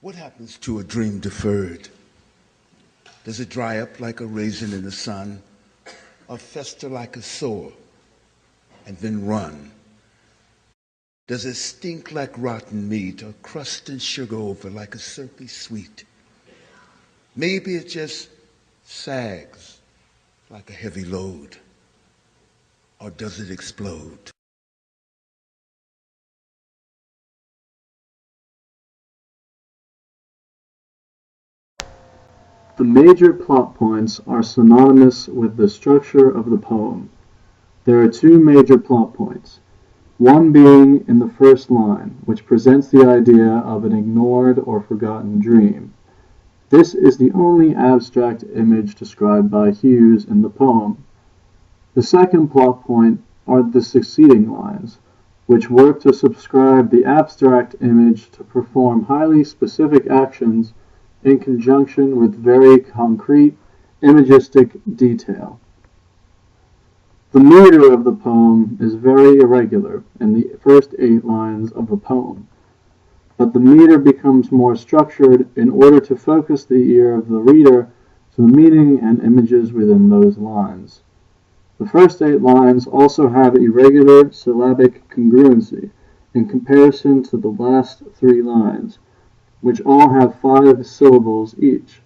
What happens to a dream deferred? Does it dry up like a raisin in the sun, or fester like a sore, and then run? Does it stink like rotten meat, or crust and sugar over like a syrupy sweet? Maybe it just sags like a heavy load, or does it explode? The major plot points are synonymous with the structure of the poem. There are two major plot points, one being in the first line, which presents the idea of an ignored or forgotten dream. This is the only abstract image described by Hughes in the poem. The second plot point are the succeeding lines, which work to subscribe the abstract image to perform highly specific actions in conjunction with very concrete imagistic detail. The meter of the poem is very irregular in the first 8 lines of the poem, but the meter becomes more structured in order to focus the ear of the reader to the meaning and images within those lines. The first 8 lines also have irregular syllabic congruency in comparison to the last 3 lines, which all have 5 syllables each.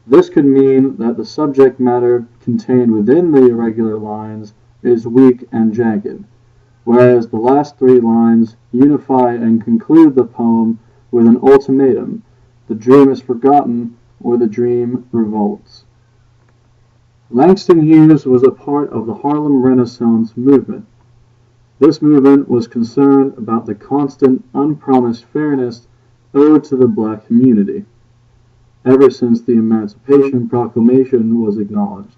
This could mean that the subject matter contained within the irregular lines is weak and jagged, whereas the last 3 lines unify and conclude the poem with an ultimatum: the dream is forgotten or the dream revolts. Langston Hughes was a part of the Harlem Renaissance movement. This movement was concerned about the constant, unpromised fairness owed to the black community, ever since the Emancipation Proclamation was acknowledged.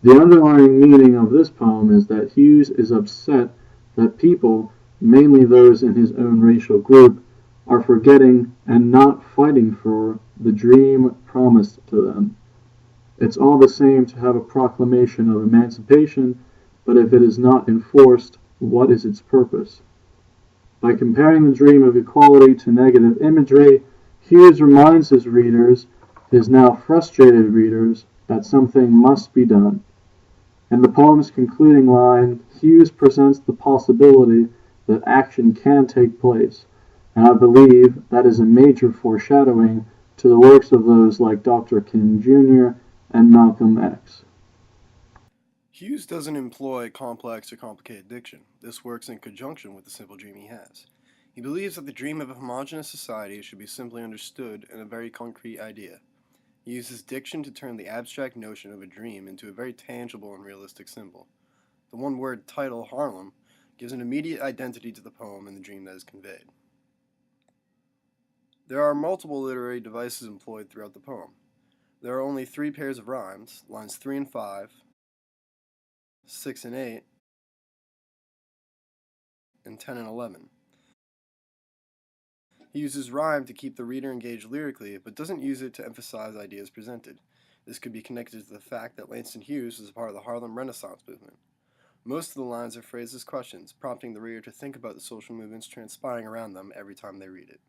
The underlying meaning of this poem is that Hughes is upset that people, mainly those in his own racial group, are forgetting and not fighting for the dream promised to them. It's all the same to have a proclamation of emancipation, but if it is not enforced, what is its purpose? By comparing the dream of equality to negative imagery, Hughes reminds his readers, his now frustrated readers, that something must be done. In the poem's concluding line, Hughes presents the possibility that action can take place, and I believe that is a major foreshadowing to the works of those like Dr. King Jr. and Malcolm X. Hughes doesn't employ complex or complicated diction. This works in conjunction with the simple dream he has. He believes that the dream of a homogeneous society should be simply understood in a very concrete idea. He uses diction to turn the abstract notion of a dream into a very tangible and realistic symbol. The one-word title, Harlem, gives an immediate identity to the poem and the dream that is conveyed. There are multiple literary devices employed throughout the poem. There are only 3 pairs of rhymes, lines 3 and 5, 6 and 8, and 10 and 11. He uses rhyme to keep the reader engaged lyrically, but doesn't use it to emphasize ideas presented. This could be connected to the fact that Langston Hughes was a part of the Harlem Renaissance movement. Most of the lines are phrased as questions, prompting the reader to think about the social movements transpiring around them every time they read it.